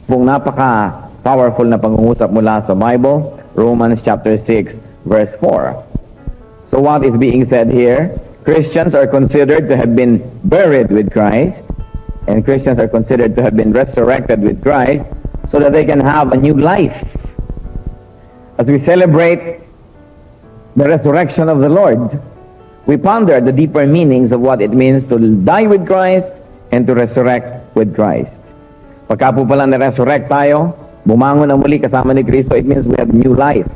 pong napaka-powerful na pangungusap mula sa Bible, Romans chapter 6, verse 4. So what is being said here? Christians are considered to have been buried with Christ, and Christians are considered to have been resurrected with Christ so that they can have a new life. As we celebrate the resurrection of the Lord, we ponder the deeper meanings of what it means to die with Christ and to resurrect with Christ. Pagka po pala na-resurrect tayo, bumangon na muli kasama ni Kristo, it means we have new life.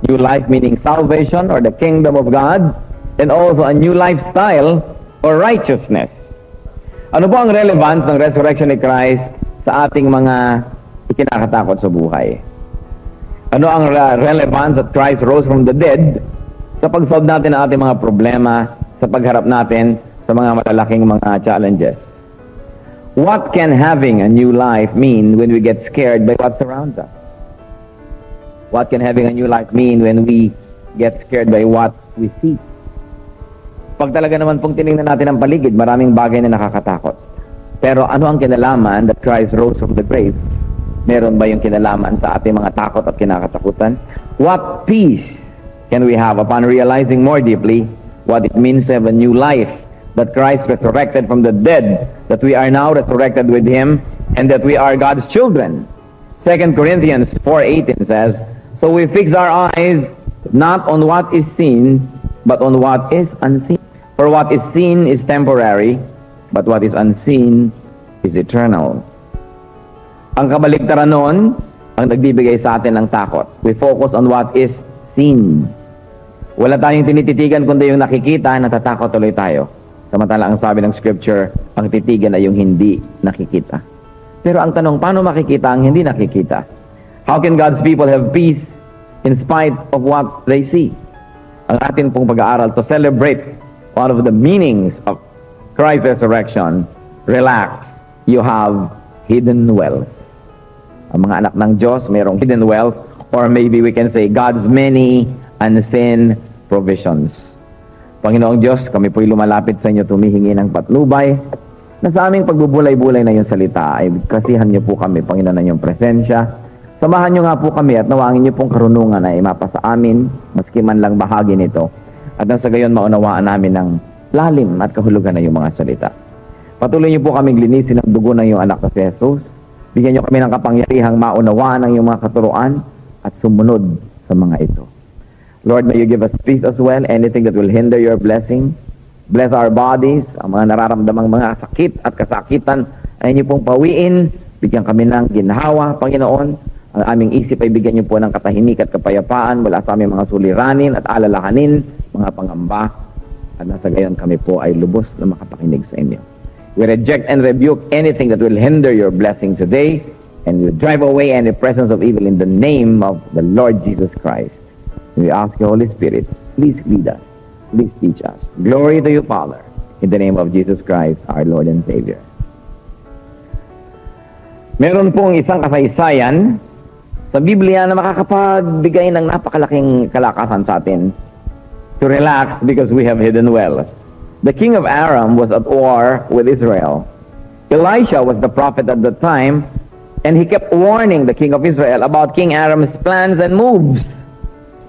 New life meaning salvation or the kingdom of God, and also a new lifestyle or righteousness. Ano po ang relevance ng resurrection ni Christ sa ating mga ikinakatakot sa buhay? Ano ang relevance that Christ rose from the dead sa pag-solve natin ang ating mga problema, sa pagharap natin sa mga malalaking mga challenges? What can having a new life mean when we get scared by what surrounds us? What can having a new life mean when we get scared by what we see? Pag talaga naman pong tinignan natin ang paligid, maraming bagay na nakakatakot. Pero ano ang kinalaman that Christ rose from the grave? Meron ba yung kinalaman sa ating mga takot at kinakatakutan? What peace can we have upon realizing more deeply what it means to have a new life, that Christ resurrected from the dead, that we are now resurrected with Him, and that we are God's children? 2 Corinthians 4:18 says, "So we fix our eyes not on what is seen, but on what is unseen. For what is seen is temporary, but what is unseen is eternal." Ang kabaligtaran noon, ang nagbibigay sa atin ng takot. We focus on what is seen. Wala tayong tinititigan kundi yung nakikita, natatakot tuloy tayo. Samantala ang sabi ng scripture, ang titigan ay yung hindi nakikita. Pero ang tanong, paano makikita ang hindi nakikita? How can God's people have peace in spite of what they see? Ang atin pong pag-aaral to celebrate one of the meanings of Christ's resurrection, relax, you have hidden wealth. Ang mga anak ng Diyos, mayroong hidden wealth, or maybe we can say God's many unseen provisions. Panginoong Diyos, kami po'y lumalapit sa inyo, tumihingi ng patnubay, na sa aming pagbubulay-bulay na yung salita, ay kasihan niyo po kami, Panginoon, na yung presensya. Samahan niyo nga po kami at nawangin niyo pong karunungan ay mapasa amin, maski man lang bahagi nito. At nang sa gayon maunawaan namin ng lalim at kahulugan na yung mga salita. Patuloy niyo po kaming linisin ng dugo ng iyong anak na si Jesus. Bigyan niyo kami ng kapangyarihang maunawaan ang iyong mga katuruan at sumunod sa mga ito. Lord, may you give us peace as well. Anything that will hinder your blessing. Bless our bodies. Ang mga nararamdamang mga sakit at kasakitan ay niyo pong pawiin. Bigyan kami ng ginhawa, Panginoon. Ang aming isip ay bigyan niyo po ng katahimik at kapayapaan mula sa aming mga suliranin at alalahanin, mga pangamba. At nasa gayon kami po ay lubos na makapakinig sa inyo. We reject and rebuke anything that will hinder your blessing today, and we drive away any presence of evil in the name of the Lord Jesus Christ. And we ask you, Holy Spirit, please lead us, please teach us. Glory to you, Father, in the name of Jesus Christ, our Lord and Savior. Meron pong isang kasaysayan sa Biblia na makakapagbigay ng napakalaking kalakasan sa atin to relax because we have hidden wealth. The king of Aram was at war with Israel. Elisha was the prophet at the time, and he kept warning the king of Israel about King Aram's plans and moves.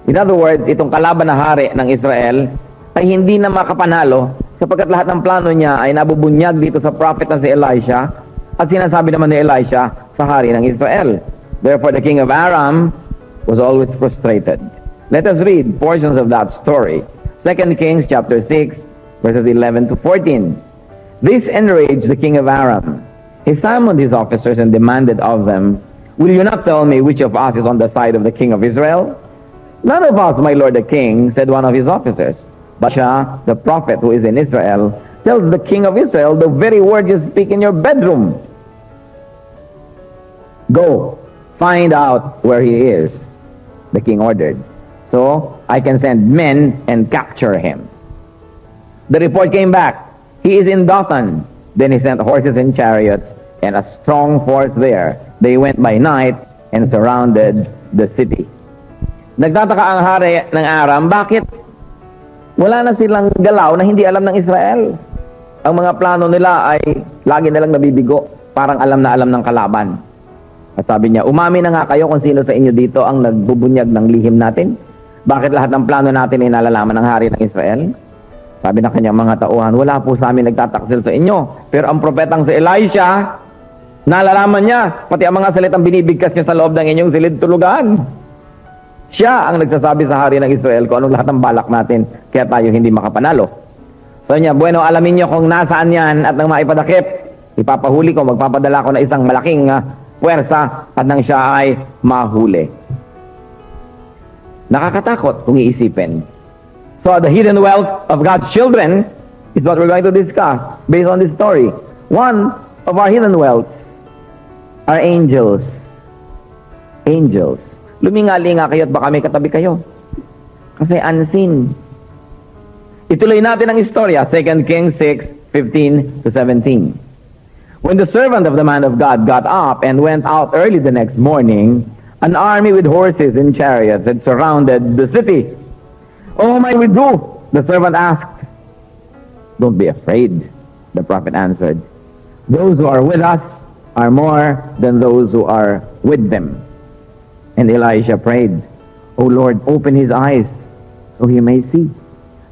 In other words, itong kalaban na hari ng Israel ay hindi na makapanalo sapagkat lahat ng plano niya ay nabubunyag dito sa prophet na si Elisha at sinasabi naman ni Elisha sa hari ng Israel. Therefore, the king of Aram was always frustrated. Let us read portions of that story. 2 Kings chapter 6, verses 11 to 14. This enraged the king of Aram. He summoned his officers and demanded of them, "Will you not tell me which of us is on the side of the king of Israel?" "None of us, my lord the king," said one of his officers. "But Shah, the prophet who is in Israel, tells the king of Israel the very word you speak in your bedroom. Go, find out where he is," the king ordered, "so I can send men and capture him." The report came back. "He is in Dothan." Then he sent horses and chariots and a strong force there. They went by night and surrounded the city. Nagtataka ang hari ng Aram, bakit wala na silang galaw na hindi alam ng Israel? Ang mga plano nila ay lagi na lang nabibigo, parang alam na alam ng kalaban. At sabi niya, umami na nga kayo kung sino sa inyo dito ang nagbubunyag ng lihim natin. Bakit lahat ng plano natin ay nalalaman ng hari ng Israel? Sabi ng kanyang mga tauhan, wala po sa amin nagtataksil sa inyo. Pero ang propetang si Elisha, nalalaman niya, pati ang mga salitang binibigkas niya sa loob ng inyong silid tulugan. Siya ang nagsasabi sa hari ng Israel kung anong lahat ng balak natin, kaya tayo hindi makapanalo. So niya, bueno, alamin niyo kung nasaan yan at nang maipadakip, ipapahuli ko, magpapadala ko na isang malaking puwersa at nang siya ay mahuli. Nakakatakot kung iisipin. So the hidden wealth of God's children is what we're going to discuss based on this story. One of our hidden wealth are angels. Angels. Lumingali nga kayo at baka may katabi kayo. Kasi unseen. Ituloy natin ang istorya, 2 Kings 6:15 to 17. When the servant of the man of God got up and went out early the next morning, an army with horses and chariots had surrounded the city. "Oh, what may we do?" the servant asked. "Don't be afraid," the prophet answered. "Those who are with us are more than those who are with them." And Elisha prayed, "O Lord, open his eyes so he may see."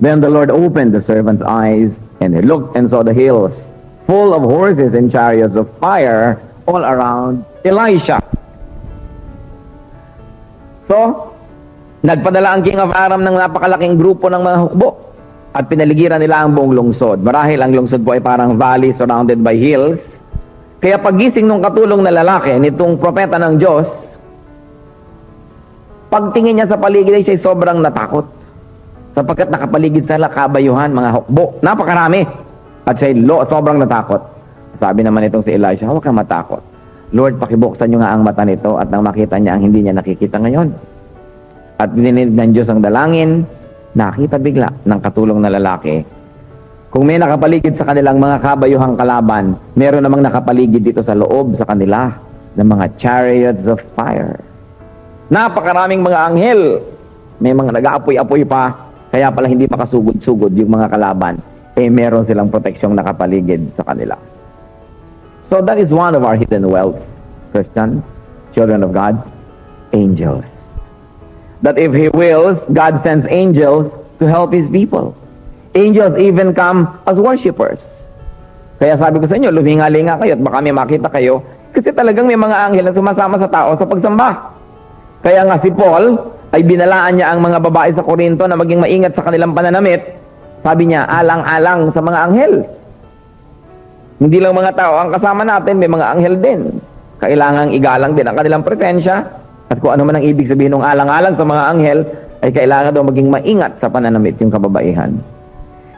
Then the Lord opened the servant's eyes, and he looked and saw the hills full of horses and chariots of fire all around Elisha. So, nagpadala ang king of Aram ng napakalaking grupo ng mga hukbo at pinaligiran nila ang buong lungsod. Marahil ang lungsod po ay parang valley surrounded by hills. Kaya pagising ng katulong na lalaki nitong propeta ng Diyos, pagtingin niya sa paligid ay siya sobrang natakot. Sapagkat nakapaligid sa kabayuhan, mga hukbo. Napakarami. At siya sobrang natakot. Sabi naman itong si Elisha, huwag kang matakot. Lord, pakibuksan niyo nga ang mata nito at nang makita niya ang hindi niya nakikita ngayon. At dininig ng Diyos ang dalangin, nakita bigla ng katulong na lalaki. Kung may nakapaligid sa kanilang mga kabayuhang kalaban, meron namang nakapaligid dito sa loob sa kanila ng mga chariots of fire. Napakaraming mga anghel. May mga nag-aapoy-apoy pa. Kaya pala hindi makasugod-sugod yung mga kalaban. Meron silang proteksyong nakapaligid sa kanila. So that is one of our hidden wealth, Christians, children of God, angels. That if He wills, God sends angels to help His people. Angels even come as worshipers. Kaya sabi ko sa inyo, luminga-linga kayo at baka may makita kayo kasi talagang may mga anghel na sumasama sa tao sa pagsamba. Kaya nga si Paul ay binalaan niya ang mga babae sa Korinto na maging maingat sa kanilang pananamit. Sabi niya, alang-alang sa mga anghel. Hindi lang mga tao ang kasama natin, may mga anghel din. Kailangang igalang din ang kanilang presensya. At kung ano man ang ibig sabihin ng alang-alang sa mga anghel, ay kailangan daw maging maingat sa pananamit yung kababaihan.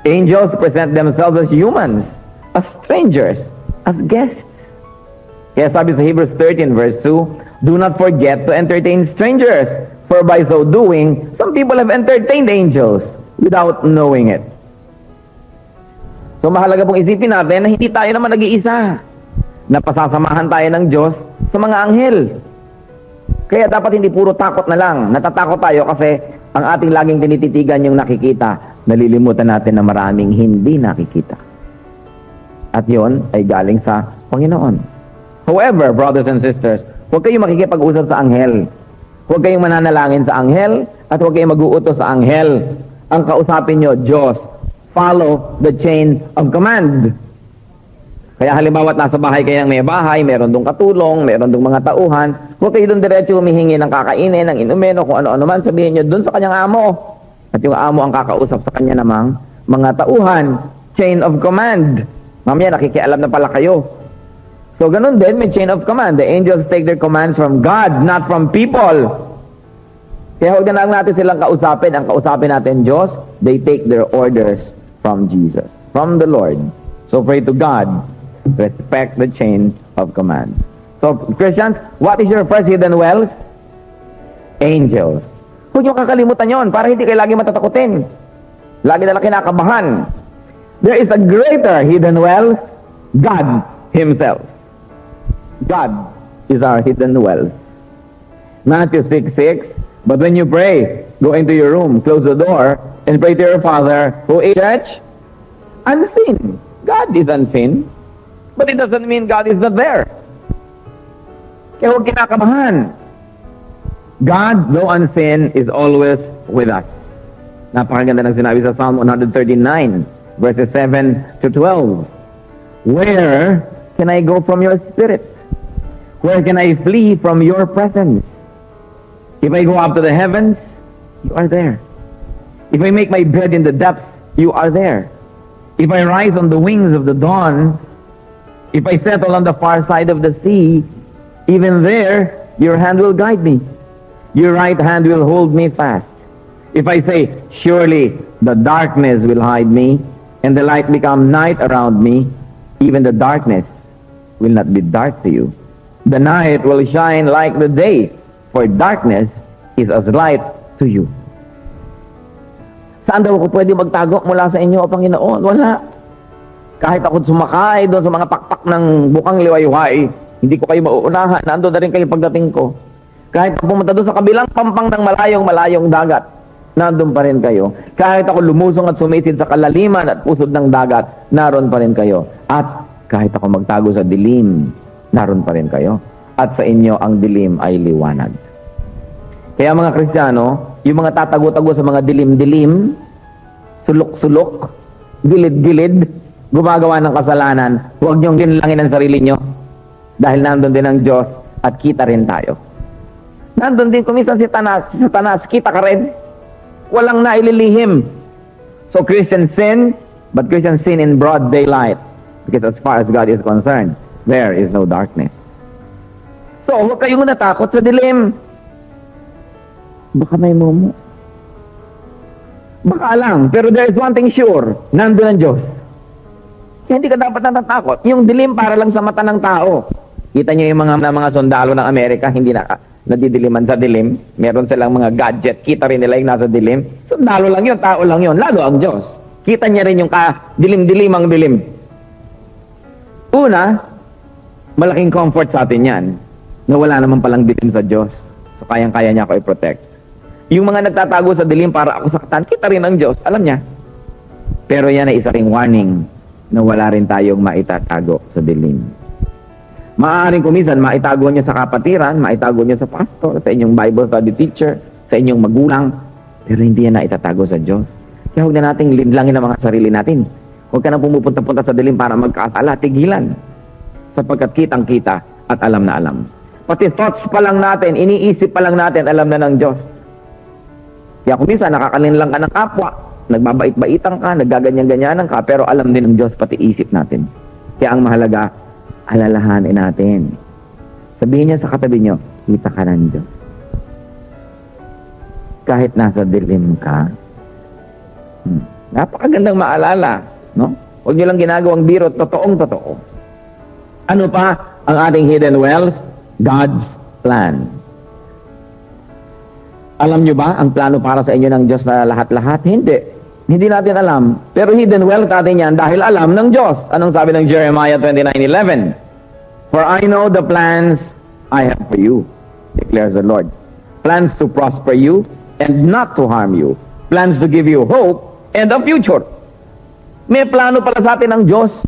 Angels present themselves as humans, as strangers, as guests. Kaya sabi sa Hebrews 13 verse 2, "Do not forget to entertain strangers, for by so doing, some people have entertained angels without knowing it." So mahalaga pong isipin natin na hindi tayo naman nag-iisa. Napasasamahan tayo ng Diyos sa mga anghel. Kaya dapat hindi puro takot na lang. Natatakot tayo kasi ang ating laging tinititigan yung nakikita. Nalilimutan natin na maraming hindi nakikita. At yon ay galing sa Panginoon. However, brothers and sisters, huwag kayong makikipag-usap sa anghel. Huwag kayong mananalangin sa anghel at huwag kayong mag-uutos sa anghel. Ang kausapin nyo, Diyos. Follow the chain of command. Kaya halimbawa nasa bahay kayo ng may bahay, meron dong katulong, meron dong mga tauhan, huwag kayo doon diretso humihingi ng kakainin, ng inumin, o kung ano-ano man, sabihin nyo doon sa kanyang amo. At yung amo ang kakausap sa kanya namang mga tauhan. Chain of command. Mamaya nakikialam na pala kayo. So ganun din, may chain of command. The angels take their commands from God, not from people. Kaya huwag na lang natin silang kausapin. Ang kausapin natin, Diyos, they take their orders from Jesus, from the Lord. So pray to God, respect the chain of command. So Christians, what is your first hidden wealth? Angels. Huwag niyo kakalimutan yon para hindi kayo lagi matatakutin. Lagi na lang kinakabahan. There is a greater hidden wealth, God Himself. God is our hidden wealth. Matthew 6:6, "But when you pray, go into your room, close the door, and pray to your Father who is church unseen." God is unseen, but it doesn't mean God is not there. Kaya huwag kinakabahan. God, though unseen, is always with us. Napakaganda ng sinabi sa Psalm 139, verses 7 to 12. Where can I go from your spirit? Where can I flee from your presence? If I go up to the heavens, you are there. If I make my bed in the depths, you are there. If I rise on the wings of the dawn, if I settle on the far side of the sea, even there, your hand will guide me. Your right hand will hold me fast. If I say, surely the darkness will hide me, and the light become night around me, even the darkness will not be dark to you. The night will shine like the day, for darkness is as light to you. Saan daw ako pwede magtago mula sa inyo, O Panginoon? Wala. Kahit ako sumakay doon sa mga pakpak ng bukang liwayway, hindi ko kayo mauunahan. Nandun na rin kayo pagdating ko. Kahit ako pumunta doon sa kabilang pampang ng malayong dagat, nandun pa rin kayo. Kahit ako lumusong at sumisid sa kalaliman at pusod ng dagat, naroon pa rin kayo. At kahit ako magtago sa dilim, naroon pa rin kayo. At sa inyo ang dilim ay liwanag. Kaya mga Kristiyano, yung mga tatago-tago sa mga dilim-dilim, sulok-sulok, gilid-gilid, gumagawa ng kasalanan, huwag niyong ginlangin ang sarili niyo. Dahil nandun din ang Diyos at kita rin tayo. Nandun din kuminsan si Satanas, kita ka rin. Walang naililihim. So Christians sin, but Christians sin in broad daylight. Because as far as God is concerned, there is no darkness. So huwag kayong natakot sa dilim. Baka may mumu. Baka lang. Pero there is one thing sure, nandun ang Diyos. Kaya hindi ka dapat natatakot. Yung dilim para lang sa mata ng tao. Kita nyo yung mga sundalo ng Amerika, hindi nadidiliman sa dilim. Meron silang mga gadget. Kita rin nila yung nasa dilim. Sundalo lang yun, tao lang yun. Lalo ang Diyos. Kita niya rin yung dilim-dilimang dilim. Una, malaking comfort sa atin yan na wala naman palang dilim sa Diyos. So kayang-kaya niya ako i-protect. Yung mga nagtatago sa dilim para ako saktan, kita rin ang Diyos. Alam niya. Pero yan ay isa ring warning na wala rin tayong maitatago sa dilim. Maaaring kumisan, maitago niyo sa kapatiran, maitago niyo sa pastor, sa inyong Bible study teacher, sa inyong magulang, pero hindi yan na itatago sa Diyos. Kaya huwag na nating linlangin ang mga sarili natin. Huwag ka na pumupunta-punta sa dilim para magkasala, tigilan. Sapagkat kitang-kita at alam na alam. Pati thoughts pa lang natin, iniisip pa lang natin, alam na ng Diyos. Kaya kumisan, nakakalinlang ka ng kapwa, nagbabait-baitan ka, nagaganyan-ganyanan ka, pero alam din ng Diyos pati isip natin. Kaya ang mahalaga, alalahanin natin. Sabihin niya sa katabi niyo, kita ka ng Diyos. Kahit nasa dilim ka, napakagandang maalala, no? Huwag niyo lang ginagawang biro, totoong-totoo. Ano pa ang ating hidden wealth? God's plan. Alam niyo ba ang plano para sa inyo ng Diyos na lahat-lahat? Hindi. Hindi natin alam. Pero hidden wealth natin yan dahil alam ng Diyos. Anong sabi ng Jeremiah 29:11? For I know the plans I have for you, declares the Lord. Plans to prosper you and not to harm you. Plans to give you hope and a future. May plano pala sa atin ng Diyos.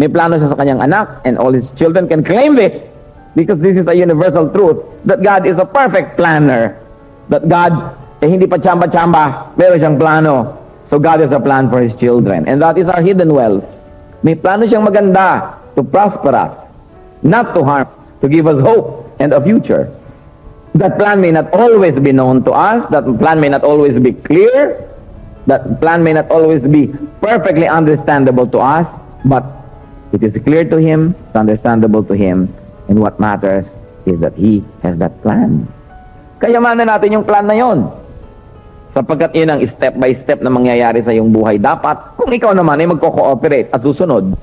May plano siya sa kanyang anak, and all his children can claim this because this is a universal truth that God is a perfect planner. That God, hindi pa tsamba-tsamba, meron siyang plano. So God has a plan for His children. And that is our hidden wealth. May plano siyang maganda to prosper us, not to harm, to give us hope and a future. That plan may not always be known to us. That plan may not always be clear. That plan may not always be perfectly understandable to us. But it is clear to Him, it's understandable to Him. And what matters is that He has that plan. Kayamanan natin yung plan na yon. Sapagkat yun ang step by step na mangyayari sa iyong buhay. Dapat, kung ikaw naman ay magko-cooperate at susunod,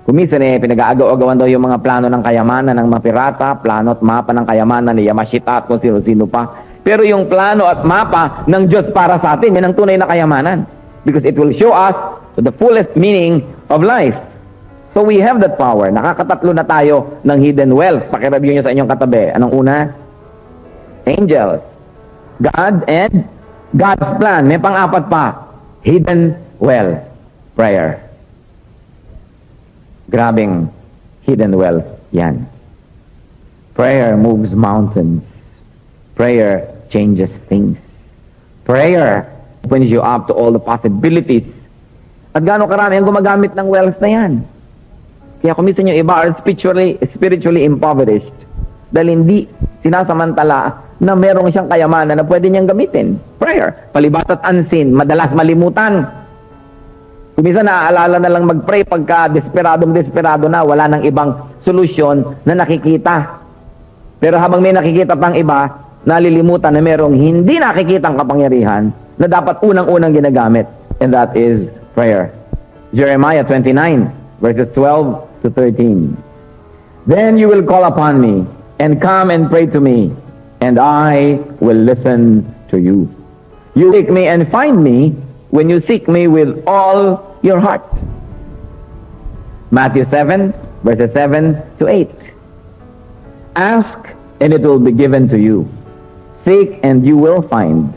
kumisan pinag-aagaw-agawan daw yung mga plano ng kayamanan ng mga pirata, plano at mapa ng kayamanan ni Yamashita at kung sino-sino pa. Pero yung plano at mapa ng Diyos para sa atin, yan ang tunay na kayamanan. Because it will show us the fullest meaning of life. So we have that power. Nakakatatlo na tayo ng hidden wealth. Pakireview nyo sa inyong katabi. Anong una? Angels, God, and God's plan. May pang-apat pa, hidden wealth, prayer. Grabing hidden wealth yan. Prayer moves mountains. Prayer changes things. Prayer opens you up to all the possibilities. At gaano karami ang gumagamit ng wealth na yan. Kaya kung minsan yung iba are spiritually impoverished dahil hindi sinasamantala na merong siyang kayamanan na pwede niyang gamitin. Prayer, palibas at unseen, madalas malimutan. Kung minsan naaalala na lang mag-pray pagka desperado na, wala nang ibang solusyon na nakikita. Pero habang may nakikita pang iba, nalilimutan na merong hindi nakikitang kapangyarihan na dapat unang-unang ginagamit. And that is prayer. Jeremiah 29, verses 12 to 13. Then you will call upon me and come and pray to me, and I will listen to you. You seek me and find me when you seek me with all your heart. Matthew 7, verses 7 to 8. Ask, and it will be given to you. Seek, and you will find.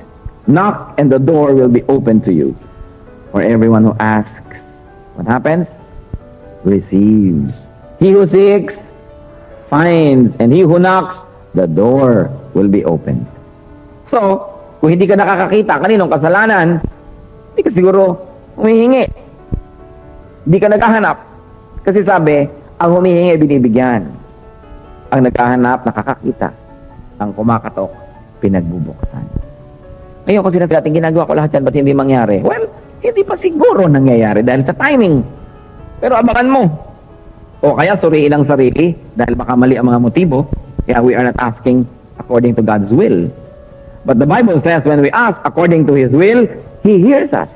Knock, and the door will be opened to you. For everyone who asks, what happens? Receives. He who seeks, finds. And he who knocks, the door will be opened. So, kung hindi ka nakakakita kaninong kasalanan, hindi ka siguro humihingi. Hindi ka naghahanap. Kasi sabi, ang humihingi binibigyan. Ang naghahanap, nakakakita. Ang kumakatok, pinagbubuksan. Ngayon, kung sinabi natin, ginagawa ko lahat yan, ba't hindi mangyari? Well, hindi pa siguro nangyayari dahil sa timing. Pero abangan mo. O kaya suriin ang sarili dahil baka mali ang mga motibo. Kaya we are not asking according to God's will. But the Bible says when we ask according to His will, He hears us.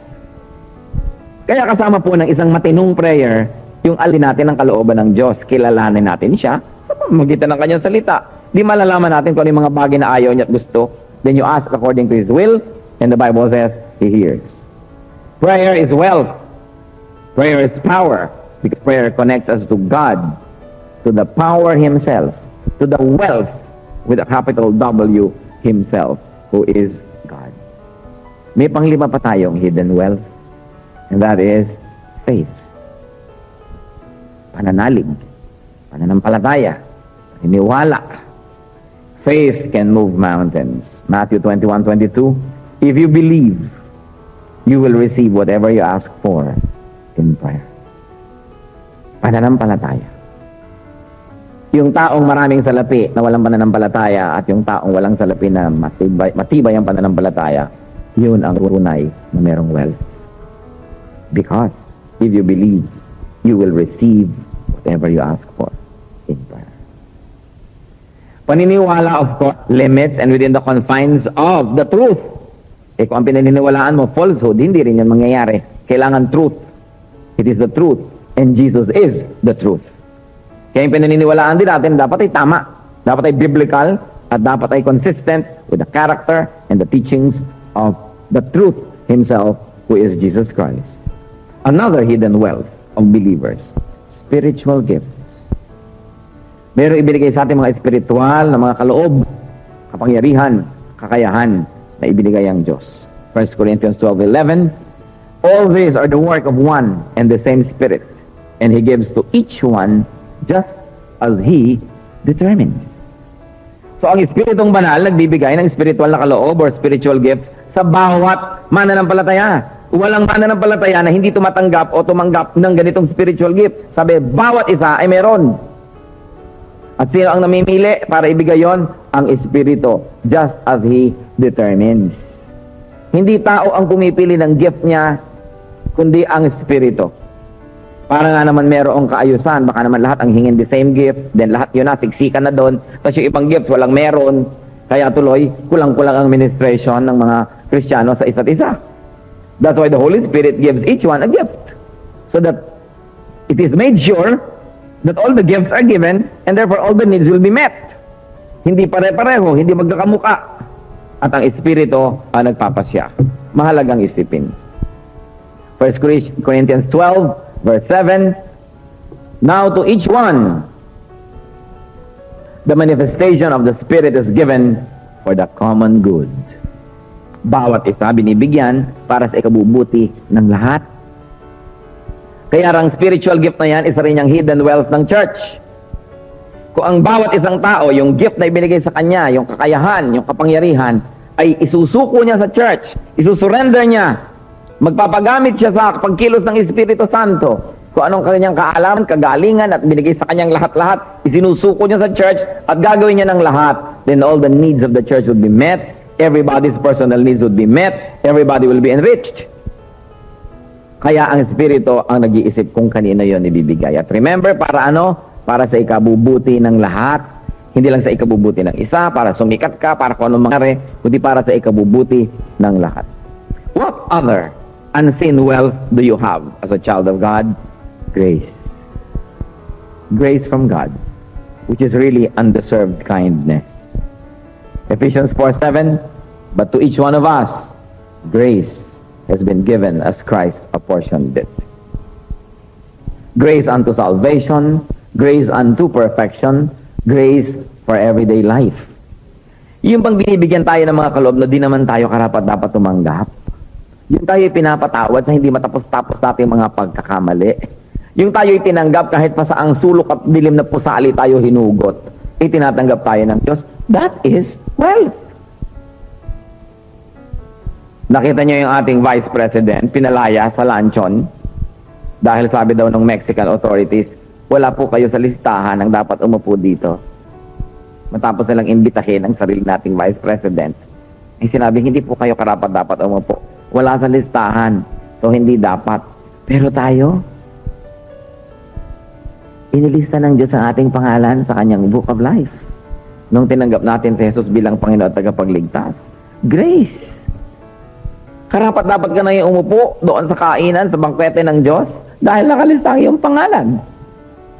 Kaya kasama po ng isang matinong prayer, yung alin natin ang kalooban ng Diyos, kilalanin natin siya sa pamamagitan ng kanyang salita. Di malalaman natin kung ano yung mga bagay na ayaw niya at gusto. Then you ask according to His will, and the Bible says He hears. Prayer is wealth. Prayer is power. Because prayer connects us to God, to the power Himself, to the wealth with a capital W Himself, who is God. May panglima pa tayong hidden wealth, and that is faith. Pananalig, pananampalataya, paniniwala. Faith can move mountains. Matthew 21:22. If you believe, you will receive whatever you ask for in prayer. Pananampalataya. Yung taong maraming salapi na walang pananampalataya at yung taong walang salapi na matibay ang pananampalataya, yun ang tunay na merong wealth. Because if you believe, you will receive whatever you ask for in prayer. Paniniwala, of course, limits and within the confines of the truth. Eh kung ang pinaniniwalaan mo, falsehood, hindi rin yan mangyayari. Kailangan truth. It is the truth. And Jesus is the truth. Kaya yung pinaniniwalaan din natin, dapat ay tama. Dapat ay biblical at dapat ay consistent with the character and the teachings of the truth Himself, who is Jesus Christ. Another hidden wealth of believers, spiritual gifts. Meron ibinigay sa ating mga espiritual na mga kaloob, kapangyarihan, kakayahan na ibinigay ang Diyos. 1 Corinthians 12:11. All these are the work of one and the same Spirit, and He gives to each one just as He determines. So ang Espiritong Banal nagbibigay ng spiritual na kaloob or spiritual gifts sa bawat mananampalataya. Walang mananampalataya na hindi tumatanggap o tumanggap ng ganitong spiritual gift. Sabi, bawat isa ay meron. At sino ang namimili para ibigay yon? Ang Espiritu, just as He determines. Hindi tao ang pumipili ng gift niya, kundi ang Espiritu. Para nga naman merong kaayusan, baka naman lahat ang hingin the same gift, then lahat yun na, siksikan na doon, tapos yung ibang gift walang meron, kaya tuloy, kulang-kulang ang ministration ng mga Kristiyano sa isa't isa. That's why the Holy Spirit gives each one a gift. So that it is made sure that all the gifts are given, and therefore all the needs will be met. Hindi pare-pareho, hindi magkakamuka. At ang Espiritu ang nagpapasya. Mahalagang isipin. 1 Corinthians 12, verse 7, now to each one, the manifestation of the Spirit is given for the common good. Bawat isa binibigyan para sa ikabubuti ng lahat. Kaya ang spiritual gift na yan, isa rin yung hidden wealth ng church. Kung ang bawat isang tao, yung gift na ibinigay sa kanya, yung kakayahan, yung kapangyarihan, ay isusuko niya sa church, isusurrender niya, magpapagamit siya sa pagkilos ng Espiritu Santo, kung anong kanyang kaalaman, kagalingan, at binigay sa kanyang lahat-lahat, isinusuko niya sa church, at gagawin niya ng lahat, then all the needs of the church would be met, everybody's personal needs would be met, everybody will be enriched. Kaya ang Espiritu ang nag-iisip kung kanino yon ibibigay. At remember, para ano? Para sa ikabubuti ng lahat. Hindi lang sa ikabubuti ng isa, para sumikat ka, para kung anong mangyari, kundi para sa ikabubuti ng lahat. What other unseen wealth do you have as a child of God? Grace. Grace from God, which is really undeserved kindness. Ephesians 4:7, but to each one of us, grace has been given as Christ apportioned it. Grace unto salvation, grace unto perfection, grace for everyday life. Yung bang binibigyan tayo ng mga kaloob na di naman tayo karapat-dapat tumanggap. Yung tayo pinapatawad sa hindi matapos-tapos nating mga pagkakamali. Yung tayo tinanggap kahit pa sa ang sulok at dilim na pusali tayo hinugot. Tinatanggap tayo ng Diyos. That is wealth. Nakita niyo yung ating Vice President, pinalaya sa luncheon dahil sabi daw ng Mexican authorities, wala po kayo sa listahan ng dapat umupo dito. Matapos nilang imbitahin ang sarili nating Vice President, sinabi, hindi po kayo karapat-dapat umupo. Wala sa listahan, so hindi dapat. Pero tayo, inilista ng Diyos ang ating pangalan sa kanyang Book of Life. Nung tinanggap natin si Jesus bilang Panginoon at tagapagligtas. Grace. Karapat-dapat ka na yung umupo doon sa kainan, sa bangkwete ng Diyos dahil nakalista ang iyong pangalan.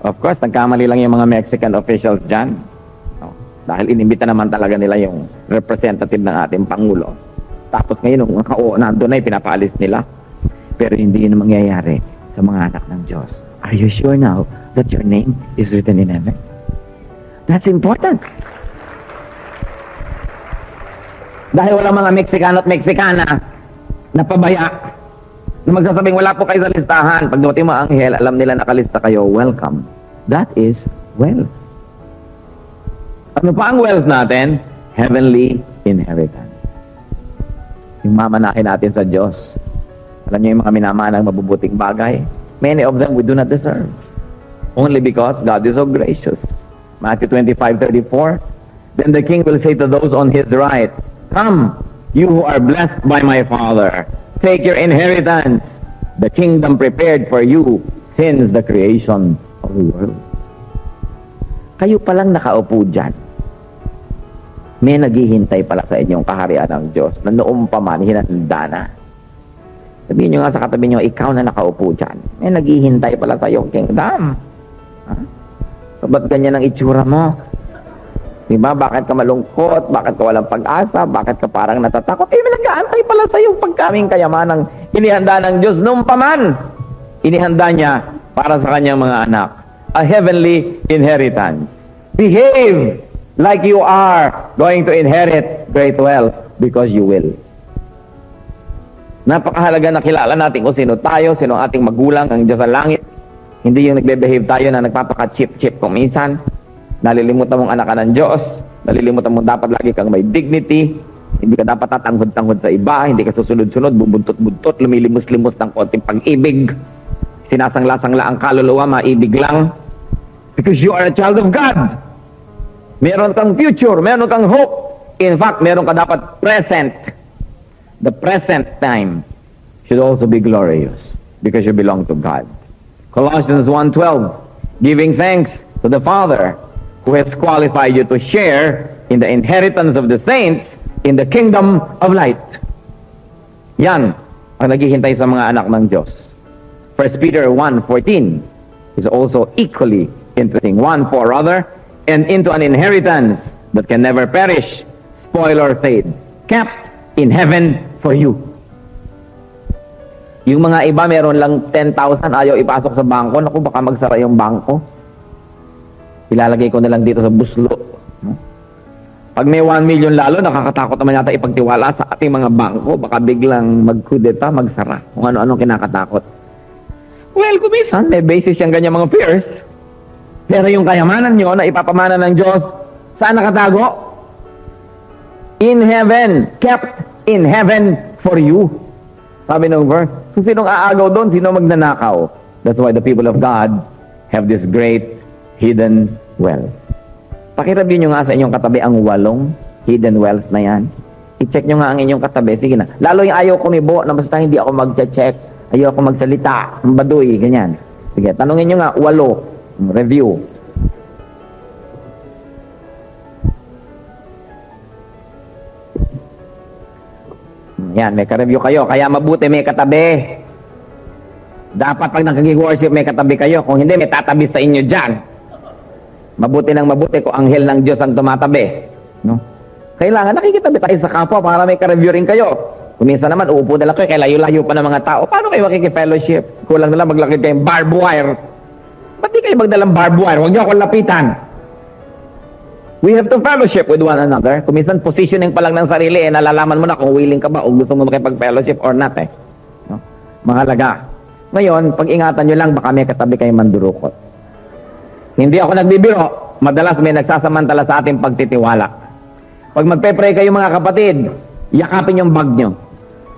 Of course, nagkamali lang yung mga Mexican officials dyan. Dahil inimbita naman talaga nila yung representative ng ating Pangulo. Tapos ngayon, nung nandun na, pinapaalis nila. Pero hindi yun mangyayari sa mga anak ng Diyos. Are you sure now that your name is written in heaven? That's important. Dahil walang mga Meksikano at Meksikana na pabaya na magsasabing wala po kayo sa listahan. Pag dumating mo anghel, alam nila nakalista kayo, welcome. That is wealth. Ano pa ang wealth natin? Heavenly inheritance. Yung mamanahin natin sa Diyos. Alam niyo yung mga minamanang mabubuting bagay? Many of them we do not deserve. Only because God is so gracious. Matthew 25:34. Then the king will say to those on his right, come, you who are blessed by my Father, take your inheritance, the kingdom prepared for you since the creation of the world. Kayo palang nakaupo dyan. May naghihintay pala sa inyong kaharian ng Diyos na noong pa man, hinanda na. Sabihin nyo nga sa katabi nyo, ikaw na nakaupo dyan. May naghihintay pala sa iyong kingdom. Ha? So, ba't ganyan ang itsura mo? Diba? Bakit ka malungkot? Bakit ka walang pag-asa? Bakit ka parang natatakot? Nag-aantay pala sa iyong pagkaming kayamanang inihanda ng Diyos noong paman. Inihanda niya para sa kanyang mga anak. A heavenly inheritance. Behave like you are going to inherit great wealth because you will. Napakahalaga na kilala natin kung sino tayo, sino ang ating magulang, ang Diyos sa langit. Hindi yung nagbe-behave tayo na nagpapaka-chip-chip kung minsan. Nalilimutan mong anak ka ng Diyos. Nalilimutan mong dapat lagi kang may dignity. Hindi ka dapat tatanghod-tanghod sa iba. Hindi ka susunod-sunod, bubuntot-buntot, lumilimos-limos ng konting pag-ibig. Sinasangla-sangla ang kaluluwa, maibig lang. Because you are a child of God. Meron kang future, meron kang hope. In fact, meron ka dapat present. The present time should also be glorious because you belong to God. Colossians 1:12, giving thanks to the Father who has qualified you to share in the inheritance of the saints in the kingdom of light. Yan ang naghihintay sa mga anak ng Diyos. 1 Peter 1:14 is also equally interesting. 1:4 rather, and into an inheritance that can never perish, spoil or fade, kept in heaven for you. Yung mga iba meron lang 10,000, ayaw ipasok sa bangko. Naku, baka magsara yung bangko. Ilalagay ko na lang dito sa buslo. Pag may 1 million lalo, nakakatakot naman yata ipagtiwala sa ating mga bangko. Baka biglang magkudeta, magsara. Kung ano-anong kinakatakot. Well, kumisan, may basis yung ganyan mga fears. Pero yung kayamanan nyo na ipapamana ng Diyos, saan nakatago? In heaven. Kept in heaven for you. Sabi ng verse. So, sinong aagaw doon? Sino magnanakaw? That's why the people of God have this great hidden wealth. Pakireview nyo nga sa inyong katabi ang 8 hidden wealth na yan. I-check nyo nga ang inyong katabi. Sige na. Lalo yung ayaw kumibo na basta hindi ako mag-check. Ayaw ako magsalita. Ang baduy. Ganyan. Sige. Tanungin nyo nga 8. Review. Yan. May ka-review kayo. Kaya mabuti may katabi. Dapat pag nakag-worship may katabi kayo. Kung hindi, may tatabi sa inyo dyan. Mabuti ng mabuti kung anghel ng Diyos ang tumatabi. No? Kailangan nakikitabi tayo sa kapwa para may ka-review rin kayo. Kung minsan naman, uupo na lang kayo, kaya layo-layo pa ng mga tao. Paano kayo makikipellowship? Kulang na lang maglakit kayong barbed wire. Ba't di kayo magdalang barbed wire? Huwag niyo akong lapitan. We have to fellowship with one another. Kung minsan, positioning pa lang ng sarili, nalalaman mo na kung willing ka ba o gusto mo makipag-fellowship or not. No? Mahalaga. Ngayon, pag-ingatan nyo lang, baka may katabi kayong mandurukot. Hindi ako nagbibiro. Madalas may nagsasamantala sa ating pagtitiwala. Pag magpe-pray kayo mga kapatid, yakapin yung bag nyo.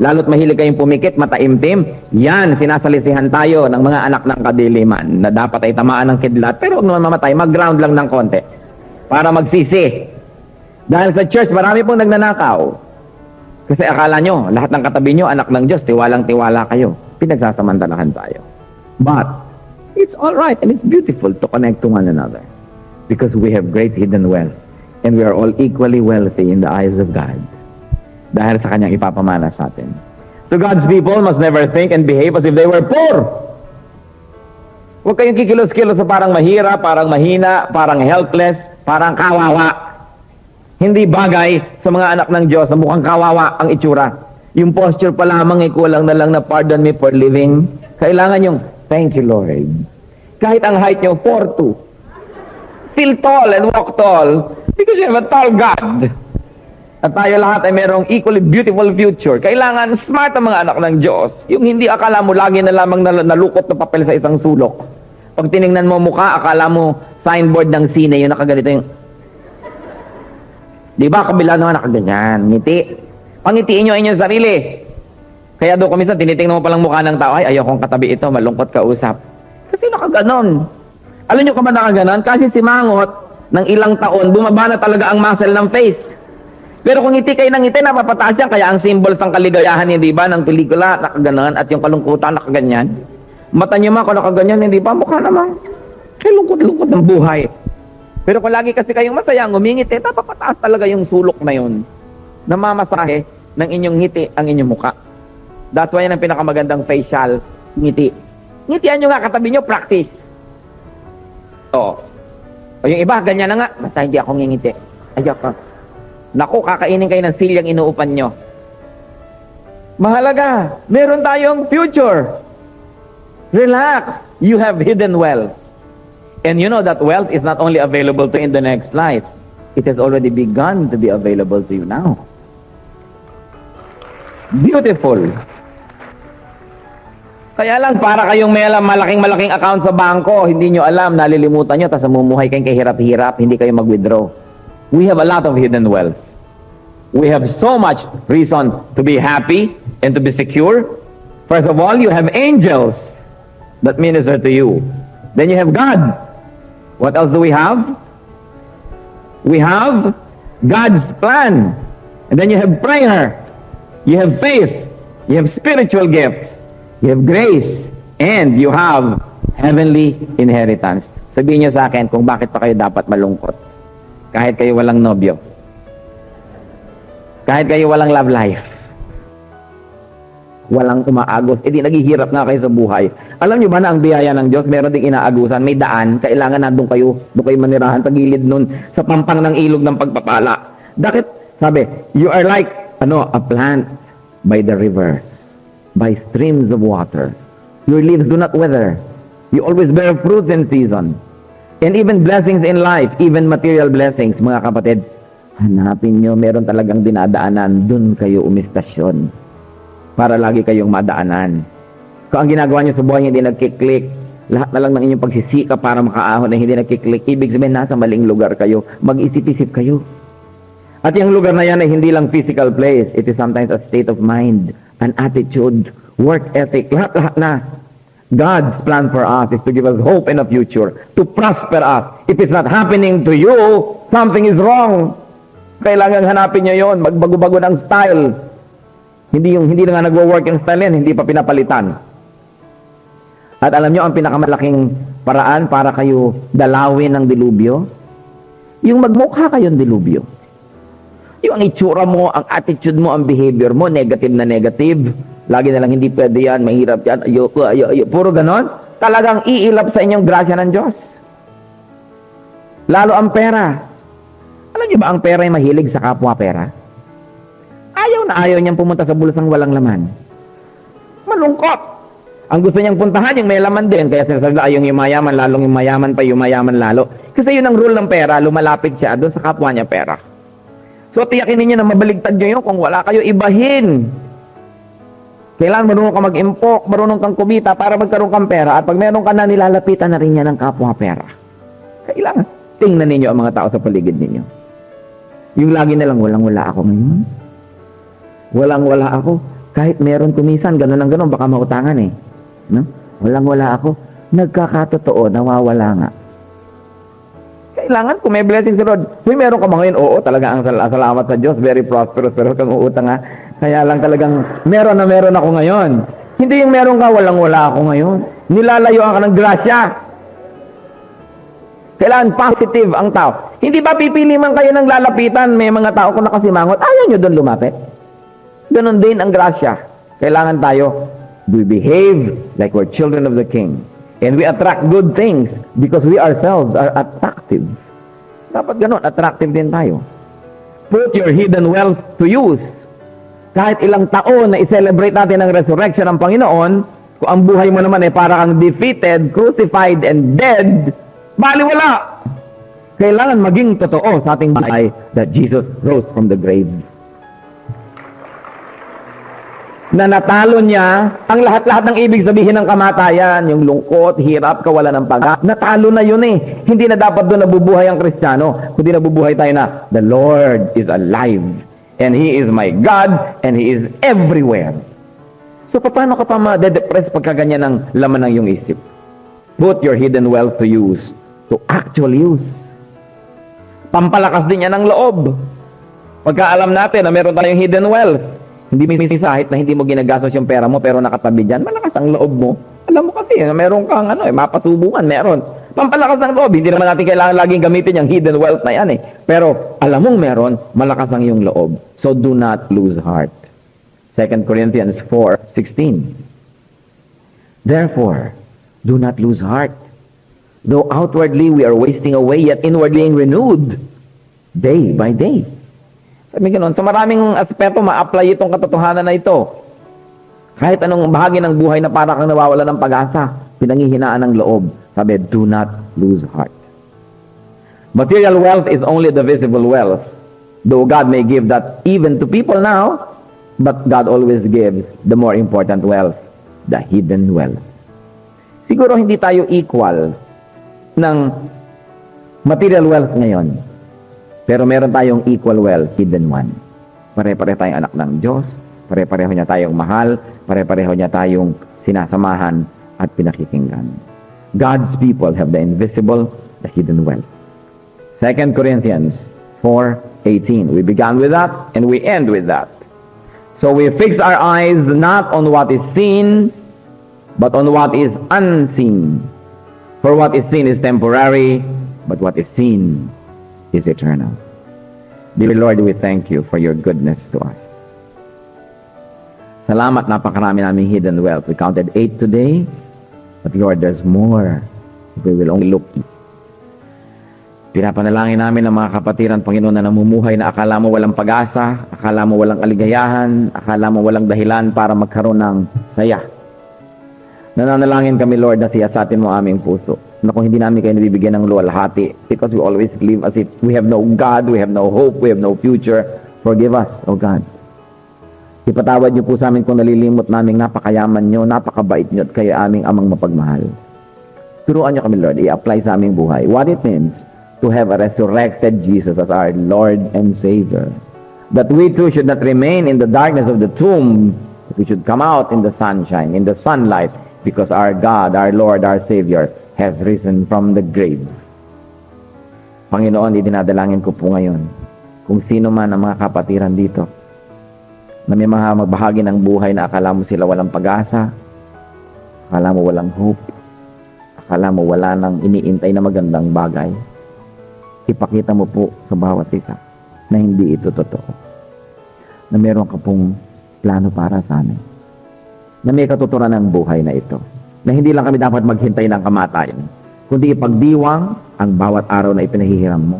Lalo't mahilig kayong pumikit, mataimtim. Yan, sinasalisihan tayo ng mga anak ng kadiliman na dapat ay tamaan ng kidlat. Pero huwag naman mamatay, mag-ground lang ng konti para magsisi. Dahil sa church, marami pong nagnanakaw. Kasi akala nyo, lahat ng katabi nyo, anak ng Diyos, tiwalang-tiwala kayo. Pinagsasamantalahan tayo. But, it's all right and it's beautiful to connect to one another because we have great hidden wealth and we are all equally wealthy in the eyes of God dahil sa kanyang ipapamana sa atin. So God's people must never think and behave as if they were poor. Huwag kayong kikilos-kilos sa parang mahirap, parang mahina, parang helpless, parang kawawa. Hindi bagay sa mga anak ng Diyos na mukhang kawawa ang itsura. Yung posture pa lamang ay kulang na lang na pardon me for living. Kailangan yung thank you, Lord. Kahit ang height nyo, 4'2". Still tall and walk tall because you have a tall God. At tayo lahat ay merong equally beautiful future. Kailangan smart ang mga anak ng Diyos. Yung hindi akala mo lagi na lamang nalukot na papel sa isang sulok. Pag tiningnan mo mukha, akala mo signboard ng sine, yung nakaganito yung... Di ba, kabila naman nakaganyan, ngiti. Pangitiin nyo inyong sarili. Kaya doon kumisan, tinitingnan mo palang mukha ng tao, ay, ayaw kong katabi ito, malungkot kausap. Kasi nakaganon. Alam nyo ka ba nakaganon? Kasi si Mangot, ng ilang taon, bumaba na talaga ang muscle ng face. Pero kung ngiti kayo ng ngiti, napapataas yan, kaya ang symbol ng kaligayahan, hindi ba, ng pelikula, nakaganon, at yung kalungkutan, nakaganyan. Mata nyo man, kung nakaganyan, hindi ba, mukha naman. Kaya lungkot-lungkot ng buhay. Pero kung lagi kasi kayong masaya, ngumingiti, napapataas talaga yung sulok na yun. Namamasahe ng inyong ngiti ang inyong muka. That's why yan ang pinakamagandang facial ngiti. Ngitian nyo nga katabi nyo, practice. O yung iba, ganyan na nga. Basta hindi ako ngingiti. Ayaw ka. Naku, kakainin kayo ng silyang inuupan nyo. Mahalaga. Meron tayong future. Relax. You have hidden wealth. And you know that wealth is not only available to you in the next life. It has already begun to be available to you now. Beautiful. Kaya lang, para kayong may alam, malaking account sa bangko, hindi nyo alam, nalilimutan nyo, tapos namumuhay kayong kahirap-hirap, hindi kayo mag-withdraw. We have a lot of hidden wealth. We have so much reason to be happy and to be secure. First of all, you have angels that minister to you. Then you have God. What else do we have? We have God's plan. And then you have prayer. You have faith. You have spiritual gifts. You have grace. And you have heavenly inheritance. Sabihin niyo sa akin kung bakit pa kayo dapat malungkot. Kahit kayo walang nobyo. Kahit kayo walang love life. Walang umaagos. E di naghihirap na kayo sa buhay. Alam niyo ba na ang biyaya ng Diyos, meron ding inaagusan, may daan, kailangan na doon kayo manirahan sa gilid nun, sa pampang ng ilog ng pagpapala. Bakit? Sabi, you are like, a plant by the river, by streams of water. Your leaves do not wither. You always bear fruits in season. And even blessings in life, even material blessings, mga kapatid, hanapin nyo, meron talagang dinadaanan, dun kayo umistasyon para lagi kayong madaanan. Kung ang ginagawa nyo sa buhay hindi nagkiklik, lahat na lang ng inyong pagsisikap para makaahon na hindi nagkiklik, ibig sabihin nasa maling lugar kayo. Mag-isip-isip kayo. At yung lugar na yan ay hindi lang physical place. It is sometimes a state of mind, an attitude, work ethic, lahat-lahat na. God's plan for us is to give us hope in the future, to prosper us. If it's not happening to you, something is wrong. Kailangan hanapin nyo yon, magbago-bago ng style. Hindi na nga nagwo-work yung style yan, hindi pa pinapalitan. At alam nyo, ang pinakamalaking paraan para kayo dalawin ng dilubyo, yung magmukha kayong dilubyo. Yung ang itsura mo, ang attitude mo, ang behavior mo, negative na negative. Lagi na lang hindi pwede yan, mahirap yan, ayoko. Puro ganon. Talagang iilap sa inyong grasya ng Diyos. Lalo ang pera. Alam niyo ba ang pera ay mahilig sa kapwa pera? Ayaw na ayaw niyang pumunta sa bulsang walang laman. Malungkot. Ang gusto niyang puntahan yung may laman din. Kaya sinasabi na yung yumayaman, lalong yumayaman pa, yumayaman lalo. Kasi yun ang rule ng pera, lumalapit siya doon sa kapwa niya pera. So tiyakin ninyo na mabaligtad nyo yun kung wala kayo ibahin. Kailangan marunong ka mag-impok, marunong kang kumita para magkaroon kang pera. At pag meron ka na, nilalapitan na rin niya ng kapwa pera. Kailangan tingnan ninyo ang mga tao sa paligid ninyo. Yung lagi na lang, walang-wala ako ngayon. Walang-wala ako. Kahit meron kumisan, gano'n lang gano'n, baka mautangan eh. No? Walang-wala ako. Nagkakatotoo, nawawala nga. Kailangan, kung may blessing si Lord, kung meron ka ba ngayon, oo, talaga ang salamat sa Diyos, very prosperous, pero kang uutang ha. Kaya lang talagang meron na meron ako ngayon. Hindi yung meron ka, walang-wala ako ngayon. Nilalayuan ka ng grasya. Kailangan positive ang tao. Hindi ba pipili man kayo ng lalapitan, may mga tao kung nakasimangot, ayaw nyo doon lumapit? Ganon din ang grasya. Kailangan tayo, we behave like we're children of the King. And we attract good things because we ourselves are attractive. Dapat ganon, attractive din tayo. Put your hidden wealth to use. Kahit ilang taon na i-celebrate natin ang resurrection ng Panginoon, kung ang buhay mo naman ay para kang defeated, crucified, and dead, baliwala. Kailangan maging totoo sa ating buhay that Jesus rose from the grave. Na natalo niya ang lahat-lahat ng ibig sabihin ng kamatayan, yung lungkot, hirap, kawalan ng pag-asa. Natalo na yun eh. Hindi na dapat doon nabubuhay ang Kristiyano, kundi nabubuhay tayo na, the Lord is alive, and He is my God, and He is everywhere. So, paano ka pa ma-depress pagka ganyan ang laman ng iyong isip? Put your hidden wealth to use, to actual use. Pampalakas din yan ng loob. Pagka alam natin na meron tayong hidden wealth, hindi misahit na hindi mo ginagastos yung pera mo pero nakatabi dyan, malakas ang loob mo. Alam mo kasi, meron kang mapasubungan, meron. Pampalakas ng loob, hindi naman natin kailangan laging gamitin yung hidden wealth na yan eh. Pero alam mong meron, malakas ang iyong loob. So do not lose heart. 2 Corinthians 4:16. Therefore, do not lose heart. Though outwardly we are wasting away, yet inwardly being renewed day by day. Sabi ganoon, sa maraming aspeto ma-apply itong katotohanan na ito. Kahit anong bahagi ng buhay na para kang nawawala ng pag-asa, pinanghihinaan ng loob. Sabi, do not lose heart. Material wealth is only the visible wealth. Though God may give that even to people now, but God always gives the more important wealth, the hidden wealth. Siguro hindi tayo equal ng material wealth ngayon. Pero meron tayong equal wealth, hidden one. Pare-pareho tayong anak ng Diyos, pare-pareho niya tayong mahal, pare-pareho niya tayong sinasamahan at pinakikinggan. God's people have the invisible, the hidden wealth. 2 Corinthians 4:18. We began with that and we end with that. So we fix our eyes not on what is seen, but on what is unseen. For what is seen is temporary, but what is seen is eternal. Dear Lord, we thank you for your goodness to us. Salamat, napakarami naming hidden wealth. We counted 8 today, but Lord, there's more. We will only look. Pinapanalangin namin ang mga kapatiran, Panginoon, na namumuhay na akala mo walang pag-asa, akala mo walang kaligayahan, akala mo walang dahilan para magkaroon ng saya. Nananalangin kami, Lord, na siyasatin mo aming puso. Na kung hindi namin kayo nabibigyan ng luwalhati, because we always live as if we have no God, we have no hope, we have no future. Forgive us, O God. Ipatawad niyo po sa amin kung nalilimot namin napakayaman niyo, napakabait niyo, at kayo aming amang mapagmahal. Turuan niyo kami, Lord, i-apply sa aming buhay what it means to have a resurrected Jesus as our Lord and Savior. That we too should not remain in the darkness of the tomb. We should come out in the sunshine, in the sunlight, because our God, our Lord, our Savior has risen from the grave. Panginoon, idinadalangin ko po ngayon kung sino man ang mga kapatiran dito na may mga magbahagi ng buhay na akala mo sila walang pag-asa, akala mo walang hope, akala mo wala nang iniintay na magandang bagay. Ipakita mo po sa bawat isa na hindi ito totoo. Na meron ka pong plano para sa amin. Na may katuturan ng buhay na ito. Na hindi lang kami dapat maghintay ng kamatayan, kundi ipagdiwang ang bawat araw na ipinahihiram mo,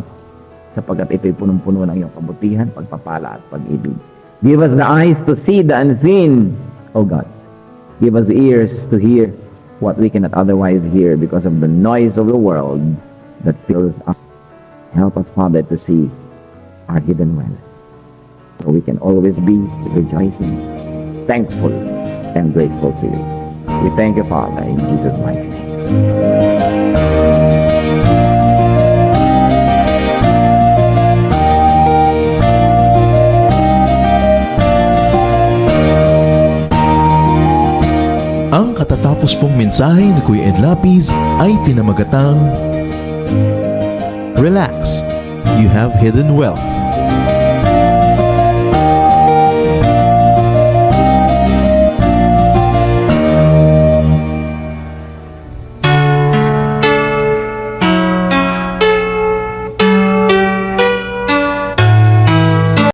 sapagkat ito'y punong-puno ng iyong kabutihan, pagpapala at pag-ibig. Give us the eyes to see the unseen, O God. Give us ears to hear what we cannot otherwise hear because of the noise of the world that fills us. Help us, Father, to see our hidden well, so we can always be rejoicing, thankful, and grateful to you. We thank you, Father, in Jesus' mighty name. Ang katatapos pong mensahe ni Kuya Ed Lapid ay pinamagatang Relax, you have hidden wealth.